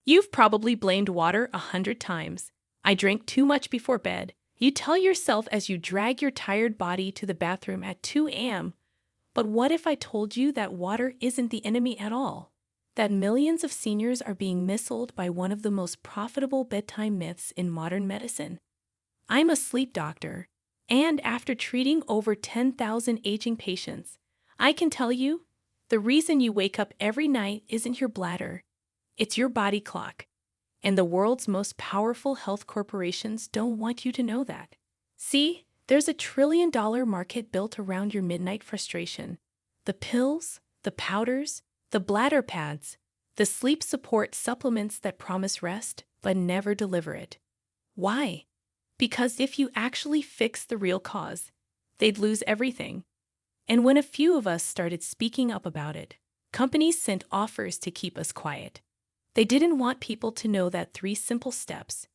You've probably blamed water 100 times. I drank too much before bed. You tell yourself as you drag your tired body to the bathroom at 2 a.m. But what if I told you that water isn't the enemy at all? That millions of seniors are being missold by one of the most profitable bedtime myths in modern medicine? I'm a sleep doctor, and after treating over 10,000 aging patients, I can tell you, the reason you wake up every night isn't your bladder, it's your body clock. And the world's most powerful health corporations don't want you to know that. See, there's a trillion-dollar market built around your midnight frustration. The pills, the powders, the bladder pads, the sleep support supplements that promise rest but never deliver it. Why? Because if you actually fix the real cause, they'd lose everything. And when a few of us started speaking up about it, companies sent offers to keep us quiet. They didn't want people to know that 3 simple steps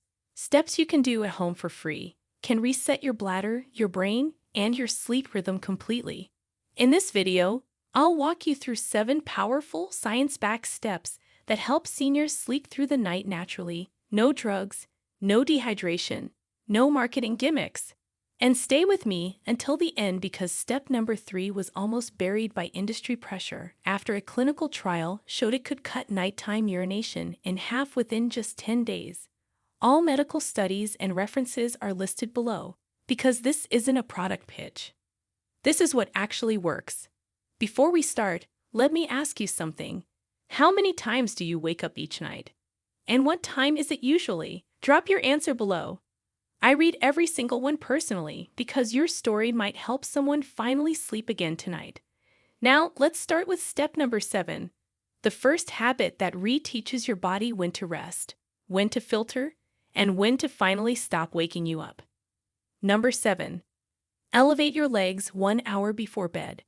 you can do at home for free, can reset your bladder, your brain, and your sleep rhythm completely. In this video, I'll walk you through 7 powerful, science-backed steps that help seniors sleep through the night naturally. No drugs, no dehydration, no marketing gimmicks. And stay with me until the end because step number 3 was almost buried by industry pressure after a clinical trial showed it could cut nighttime urination in half within just 10 days. All medical studies and references are listed below because this isn't a product pitch. This is what actually works. Before we start, let me ask you something. How many times do you wake up each night? And what time is it usually? Drop your answer below. I read every single one personally because your story might help someone finally sleep again tonight. Now, let's start with step number 7, the first habit that reteaches your body when to rest, when to filter, and when to finally stop waking you up. Number 7, elevate your legs 1 hour before bed.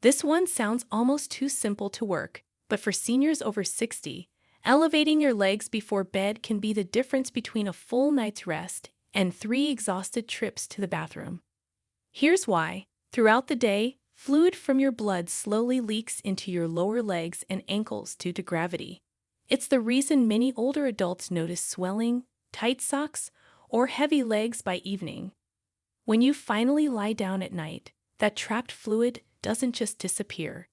This one sounds almost too simple to work, but for seniors over 60, elevating your legs before bed can be the difference between a full night's rest and 3 exhausted trips to the bathroom. Here's why. Throughout the day, fluid from your blood slowly leaks into your lower legs and ankles due to gravity. It's the reason many older adults notice swelling, tight socks, or heavy legs by evening. When you finally lie down at night, that trapped fluid doesn't just disappear.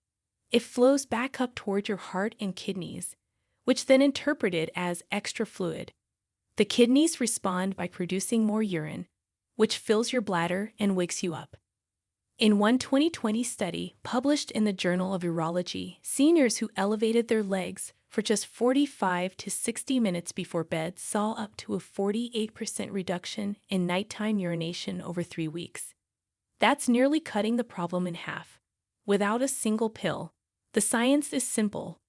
It flows back up toward your heart and kidneys, which then interpret it as extra fluid. The kidneys respond by producing more urine, which fills your bladder and wakes you up. In one 2020 study published in the Journal of Urology, seniors who elevated their legs for just 45 to 60 minutes before bed saw up to a 48% reduction in nighttime urination over 3 weeks. That's nearly cutting the problem in half, without a single pill. The science is simple.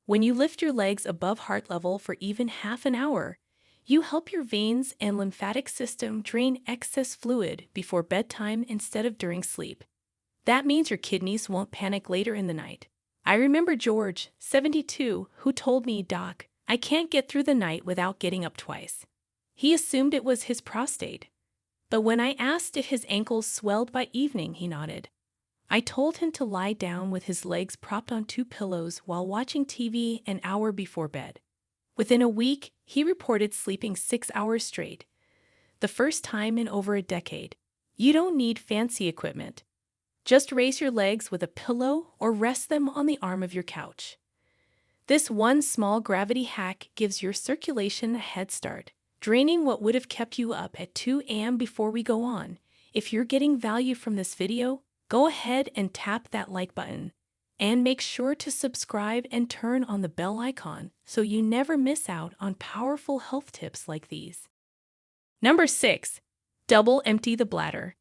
When you lift your legs above heart level for even half an hour, you help your veins and lymphatic system drain excess fluid before bedtime instead of during sleep. That means your kidneys won't panic later in the night. I remember George, 72, who told me, "Doc, I can't get through the night without getting up twice." He assumed it was his prostate. But when I asked if his ankles swelled by evening, he nodded. I told him to lie down with his legs propped on 2 pillows while watching TV an hour before bed. Within a week, he reported sleeping 6 hours straight, the first time in over a decade. You don't need fancy equipment. Just raise your legs with a pillow or rest them on the arm of your couch. This one small gravity hack gives your circulation a head start, draining what would have kept you up at 2 a.m. Before we go on, if you're getting value from this video, go ahead and tap that like button. And make sure to subscribe and turn on the bell icon so you never miss out on powerful health tips like these. Number 6, double empty the bladder.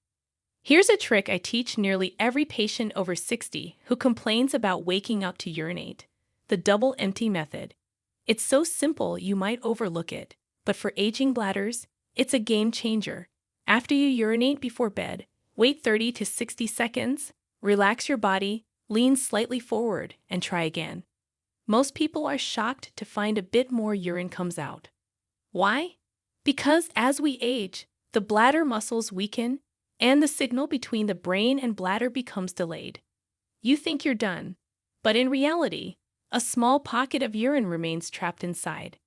Here's a trick I teach nearly every patient over 60 who complains about waking up to urinate. The double empty method. It's so simple you might overlook it, but for aging bladders, it's a game changer. After you urinate before bed, wait 30 to 60 seconds, relax your body, lean slightly forward, and try again. Most people are shocked to find a bit more urine comes out. Why? Because as we age, the bladder muscles weaken, and the signal between the brain and bladder becomes delayed. You think you're done, but in reality, a small pocket of urine remains trapped inside.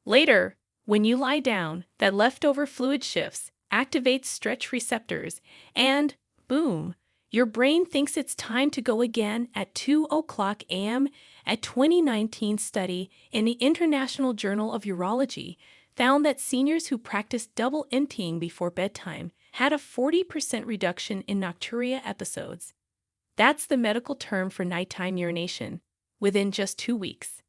Later, when you lie down, that leftover fluid shifts, activates stretch receptors, and boom, your brain thinks it's time to go again at 2 a.m. A 2019 study in the International Journal of Urology found that seniors who practiced double emptying before bedtime had a 40% reduction in nocturia episodes. That's the medical term for nighttime urination, within just 2 weeks.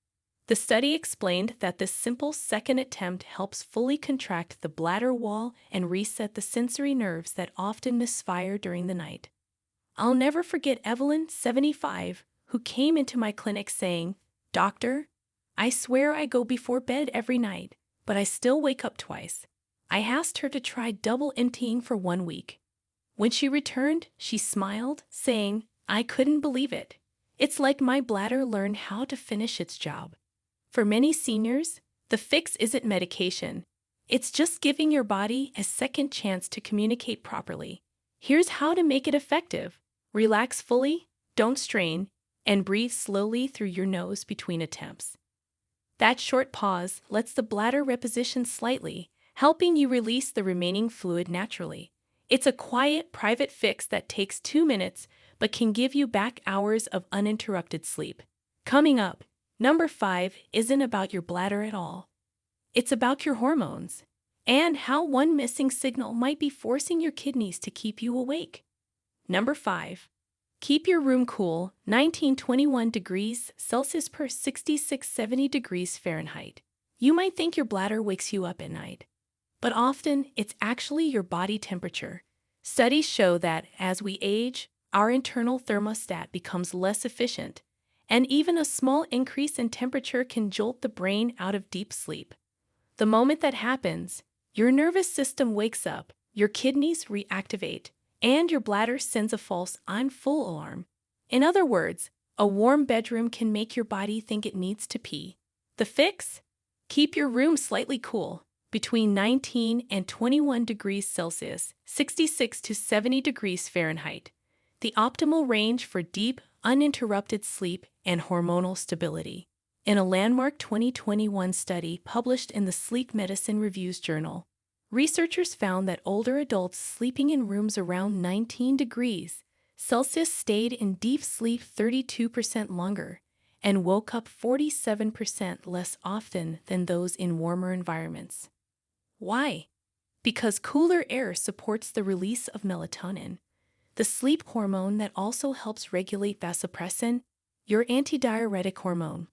The study explained that this simple second attempt helps fully contract the bladder wall and reset the sensory nerves that often misfire during the night. I'll never forget Evelyn, 75, who came into my clinic saying, "Doctor, I swear I go before bed every night, but I still wake up twice." I asked her to try double emptying for 1 week. When she returned, she smiled, saying, "I couldn't believe it. It's like my bladder learned how to finish its job." For many seniors, the fix isn't medication. It's just giving your body a second chance to communicate properly. Here's how to make it effective. Relax fully, don't strain, and breathe slowly through your nose between attempts. That short pause lets the bladder reposition slightly, helping you release the remaining fluid naturally. It's a quiet, private fix that takes 2 minutes but can give you back hours of uninterrupted sleep. Coming up, number 5 isn't about your bladder at all. It's about your hormones and how one missing signal might be forcing your kidneys to keep you awake. Number 5. Keep your room cool, 19-21 degrees Celsius per 66-70 degrees Fahrenheit. You might think your bladder wakes you up at night, but often it's actually your body temperature. Studies show that as we age, our internal thermostat becomes less efficient, and even a small increase in temperature can jolt the brain out of deep sleep. The moment that happens, your nervous system wakes up, your kidneys reactivate, and your bladder sends a false "I'm full" alarm. In other words, a warm bedroom can make your body think it needs to pee. The fix? Keep your room slightly cool, between 19 and 21 degrees Celsius, 66 to 70 degrees Fahrenheit, the optimal range for deep, uninterrupted sleep and hormonal stability. In a landmark 2021 study published in the Sleep Medicine Reviews journal, researchers found that older adults sleeping in rooms around 19 degrees Celsius stayed in deep sleep 32% longer and woke up 47% less often than those in warmer environments. Why? Because cooler air supports the release of melatonin, the sleep hormone that also helps regulate vasopressin, your antidiuretic hormone.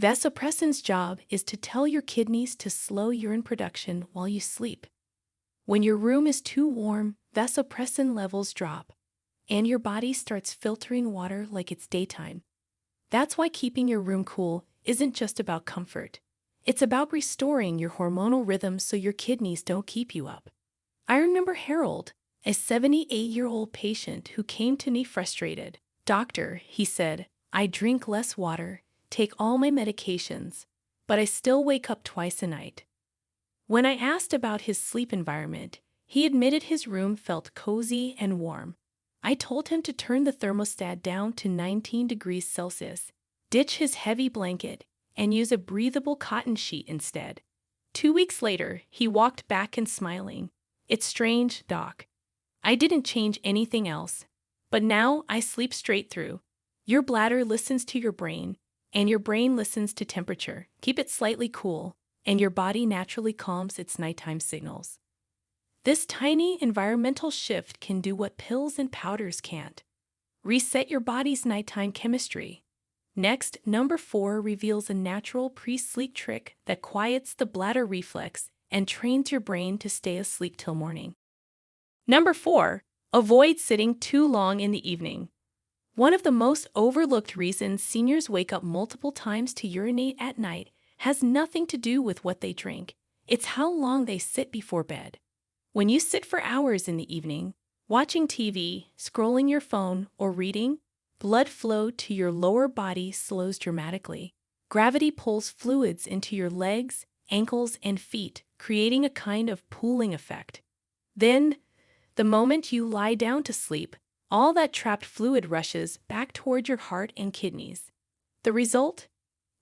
Vasopressin's job is to tell your kidneys to slow urine production while you sleep. When your room is too warm, vasopressin levels drop, and your body starts filtering water like it's daytime. That's why keeping your room cool isn't just about comfort. It's about restoring your hormonal rhythm so your kidneys don't keep you up. I remember Harold, a 78-year-old patient who came to me frustrated. "Doctor," he said, "I drink less water, take all my medications, but I still wake up twice a night." When I asked about his sleep environment, he admitted his room felt cozy and warm. I told him to turn the thermostat down to 19 degrees Celsius, ditch his heavy blanket, and use a breathable cotton sheet instead. 2 weeks later, he walked back and smiling. "It's strange, Doc. I didn't change anything else, but now I sleep straight through. Your bladder listens to your brain, and your brain listens to temperature. Keep it slightly cool, and your body naturally calms its nighttime signals." This tiny environmental shift can do what pills and powders can't. Reset your body's nighttime chemistry. Next, number 4 reveals a natural pre-sleep trick that quiets the bladder reflex and trains your brain to stay asleep till morning. Number 4, avoid sitting too long in the evening. One of the most overlooked reasons seniors wake up multiple times to urinate at night has nothing to do with what they drink. It's how long they sit before bed. When you sit for hours in the evening, watching TV, scrolling your phone, or reading, blood flow to your lower body slows dramatically. Gravity pulls fluids into your legs, ankles, and feet, creating a kind of pooling effect. Then, the moment you lie down to sleep, all that trapped fluid rushes back toward your heart and kidneys. The result?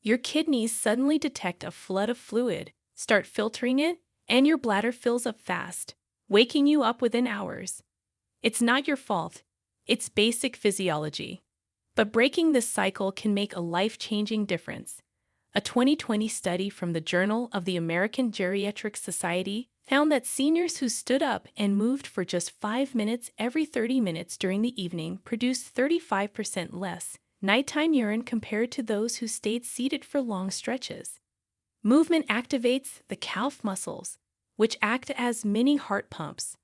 Your kidneys suddenly detect a flood of fluid, start filtering it, and your bladder fills up fast, waking you up within hours. It's not your fault. It's basic physiology. But breaking this cycle can make a life-changing difference. A 2020 study from the Journal of the American Geriatric Society found that seniors who stood up and moved for just 5 minutes every 30 minutes during the evening produced 35% less nighttime urine compared to those who stayed seated for long stretches. Movement activates the calf muscles, which act as mini heart pumps,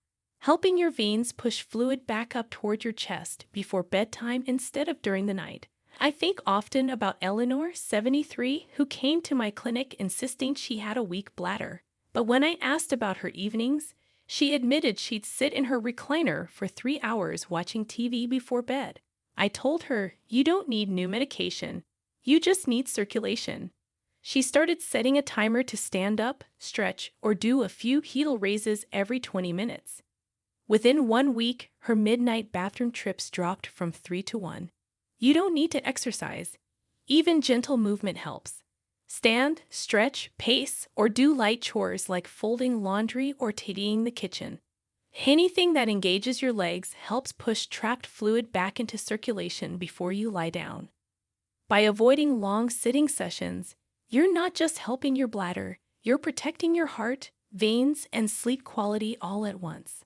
helping your veins push fluid back up toward your chest before bedtime instead of during the night. I think often about Eleanor, 73, who came to my clinic insisting she had a weak bladder. But when I asked about her evenings, she admitted she'd sit in her recliner for 3 hours watching TV before bed. I told her, "You don't need new medication. You just need circulation." She started setting a timer to stand up, stretch, or do a few heel raises every 20 minutes. Within 1 week, her midnight bathroom trips dropped from 3 to 1. You don't need to exercise. Even gentle movement helps. Stand, stretch, pace, or do light chores like folding laundry or tidying the kitchen. Anything that engages your legs helps push trapped fluid back into circulation before you lie down. By avoiding long sitting sessions, you're not just helping your bladder, you're protecting your heart, veins, and sleep quality all at once.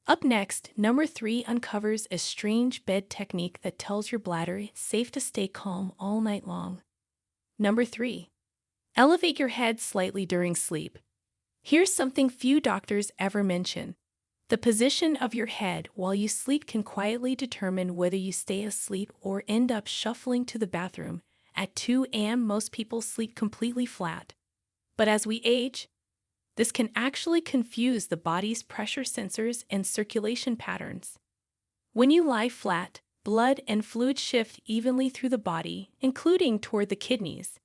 Up next, number 3 uncovers a strange bed technique that tells your bladder it's safe to stay calm all night long. Number 3. Elevate your head slightly during sleep. Here's something few doctors ever mention. The position of your head while you sleep can quietly determine whether you stay asleep or end up shuffling to the bathroom. At 2 a.m., most people sleep completely flat. But as we age, this can actually confuse the body's pressure sensors and circulation patterns. When you lie flat, blood and fluid shift evenly through the body, including toward the kidneys.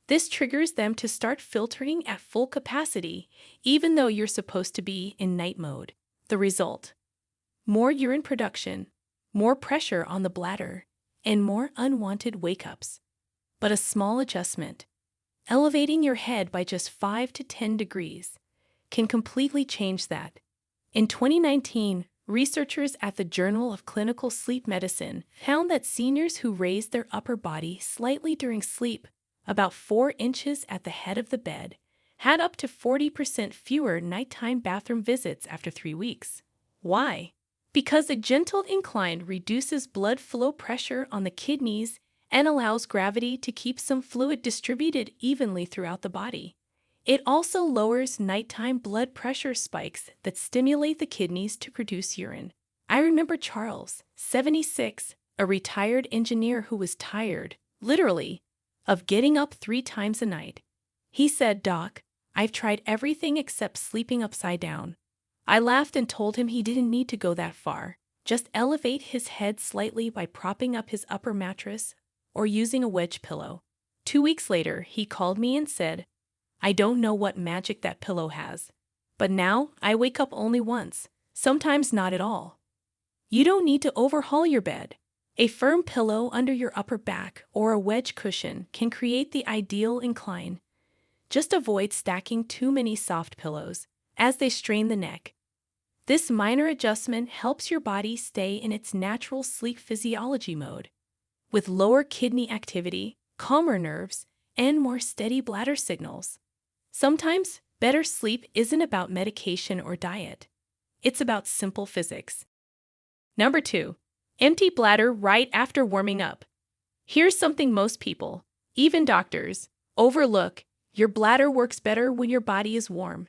This triggers them to start filtering at full capacity, even though you're supposed to be in night mode. The result: more urine production, more pressure on the bladder, and more unwanted wake-ups. But a small adjustment, elevating your head by just 5 to 10 degrees, can completely change that. In 2019, researchers at the Journal of Clinical Sleep Medicine found that seniors who raised their upper body slightly during sleep, about 4 inches at the head of the bed, had up to 40% fewer nighttime bathroom visits after 3 weeks. Why? Because a gentle incline reduces blood flow pressure on the kidneys and allows gravity to keep some fluid distributed evenly throughout the body. It also lowers nighttime blood pressure spikes that stimulate the kidneys to produce urine. I remember Charles, 76, a retired engineer who was tired, literally, of getting up 3 times a night. He said, "Doc, I've tried everything except sleeping upside down." I laughed and told him he didn't need to go that far. Just elevate his head slightly by propping up his upper mattress or using a wedge pillow. 2 weeks later, he called me and said, "I don't know what magic that pillow has, but now I wake up only once, sometimes not at all." You don't need to overhaul your bed. A firm pillow under your upper back or a wedge cushion can create the ideal incline. Just avoid stacking too many soft pillows, as they strain the neck. This minor adjustment helps your body stay in its natural sleep physiology mode, with lower kidney activity, calmer nerves, and more steady bladder signals. Sometimes, better sleep isn't about medication or diet. It's about simple physics. Number 2. Empty bladder right after warming up. Here's something most people, even doctors, overlook. Your bladder works better when your body is warm.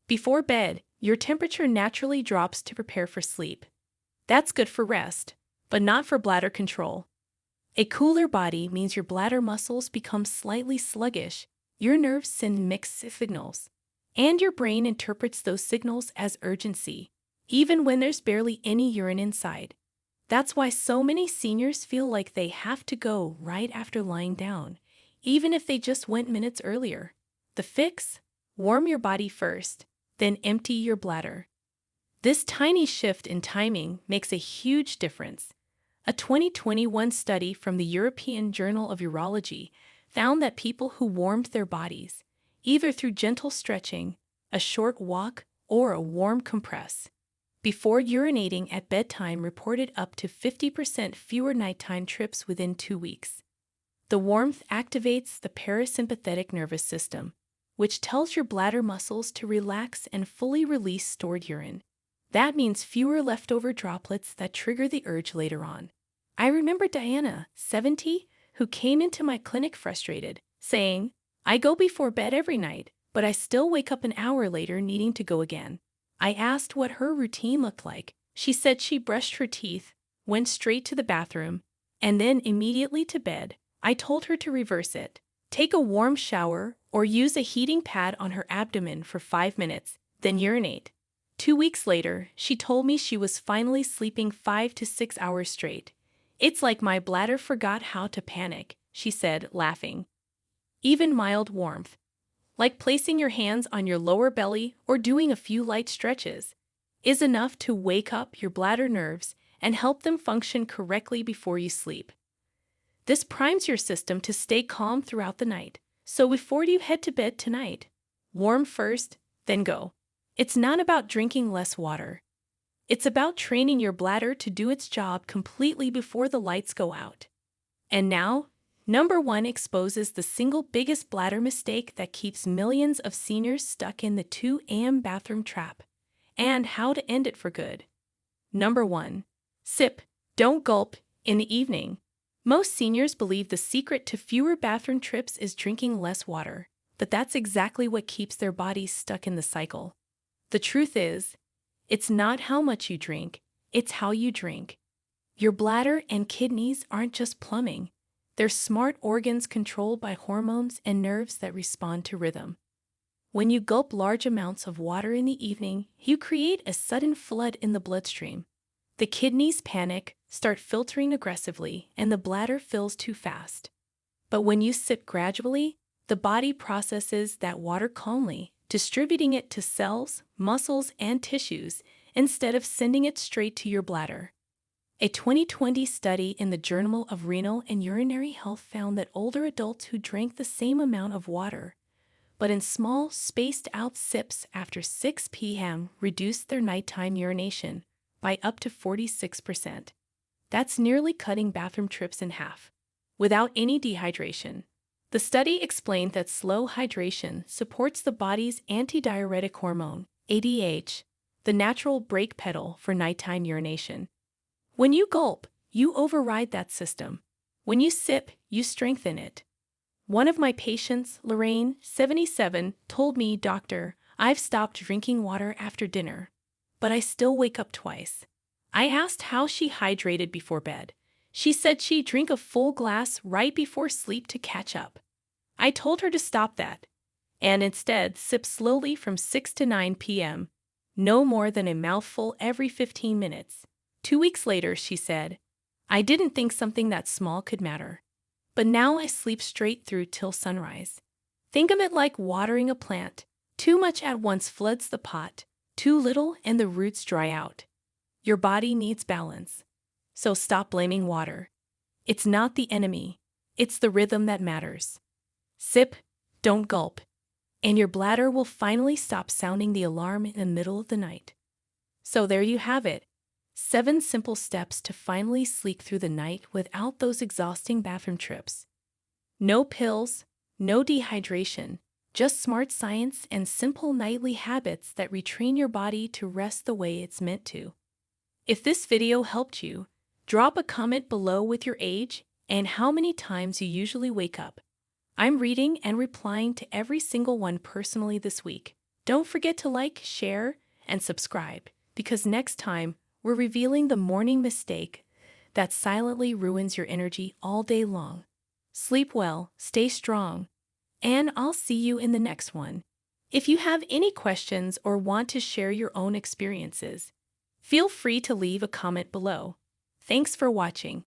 Before bed, your temperature naturally drops to prepare for sleep. That's good for rest, but not for bladder control. A cooler body means your bladder muscles become slightly sluggish, your nerves send mixed signals, and your brain interprets those signals as urgency, even when there's barely any urine inside. That's why so many seniors feel like they have to go right after lying down, even if they just went minutes earlier. The fix? Warm your body first, then empty your bladder. This tiny shift in timing makes a huge difference. A 2021 study from the European Journal of Urology found that people who warmed their bodies, either through gentle stretching, a short walk, or a warm compress, before urinating at bedtime reported up to 50% fewer nighttime trips within 2 weeks. The warmth activates the parasympathetic nervous system, which tells your bladder muscles to relax and fully release stored urine. That means fewer leftover droplets that trigger the urge later on. I remember Diana, 70, who came into my clinic frustrated, saying, "I go before bed every night, but I still wake up an hour later needing to go again." I asked what her routine looked like. She said she brushed her teeth, went straight to the bathroom, and then immediately to bed. I told her to reverse it. Take a warm shower or use a heating pad on her abdomen for 5 minutes, then urinate. 2 weeks later, she told me she was finally sleeping 5 to 6 hours straight. "It's like my bladder forgot how to panic," she said, laughing. Even mild warmth, like placing your hands on your lower belly or doing a few light stretches, is enough to wake up your bladder nerves and help them function correctly before you sleep. This primes your system to stay calm throughout the night. So before you head to bed tonight, warm first, then go. It's not about drinking less water. It's about training your bladder to do its job completely before the lights go out. And now, number 1 exposes the single biggest bladder mistake that keeps millions of seniors stuck in the 2 a.m. bathroom trap, and how to end it for good. Number 1. Sip, don't gulp, in the evening. Most seniors believe the secret to fewer bathroom trips is drinking less water, but that's exactly what keeps their bodies stuck in the cycle. The truth is, it's not how much you drink, it's how you drink. Your bladder and kidneys aren't just plumbing. They're smart organs controlled by hormones and nerves that respond to rhythm. When you gulp large amounts of water in the evening, you create a sudden flood in the bloodstream. The kidneys panic, start filtering aggressively, and the bladder fills too fast. But when you sip gradually, the body processes that water calmly, distributing it to cells, muscles, and tissues instead of sending it straight to your bladder. A 2020 study in the Journal of Renal and Urinary Health found that older adults who drank the same amount of water, but in small, spaced-out sips after 6 p.m. reduced their nighttime urination by up to 46%. That's nearly cutting bathroom trips in half, without any dehydration. The study explained that slow hydration supports the body's antidiuretic hormone, ADH, the natural brake pedal for nighttime urination. When you gulp, you override that system. When you sip, you strengthen it. One of my patients, Lorraine, 77, told me, "Doctor, I've stopped drinking water after dinner, but I still wake up twice." I asked how she hydrated before bed. She said she'd drink a full glass right before sleep to catch up. I told her to stop that, and instead sip slowly from 6 to 9 p.m., no more than a mouthful every 15 minutes. 2 weeks later, she said, "I didn't think something that small could matter, but now I sleep straight through till sunrise." Think of it like watering a plant. Too much at once floods the pot, too little and the roots dry out. Your body needs balance. So stop blaming water. It's not the enemy. It's the rhythm that matters. Sip, don't gulp, and your bladder will finally stop sounding the alarm in the middle of the night. So there you have it. 7 simple steps to finally sleep through the night without those exhausting bathroom trips. No pills, no dehydration, just smart science and simple nightly habits that retrain your body to rest the way it's meant to. If this video helped you, drop a comment below with your age and how many times you usually wake up. I'm reading and replying to every single one personally this week. Don't forget to like, share, and subscribe, because next time we're revealing the morning mistake that silently ruins your energy all day long. Sleep well, stay strong, and I'll see you in the next one. If you have any questions or want to share your own experiences, feel free to leave a comment below. Thanks for watching.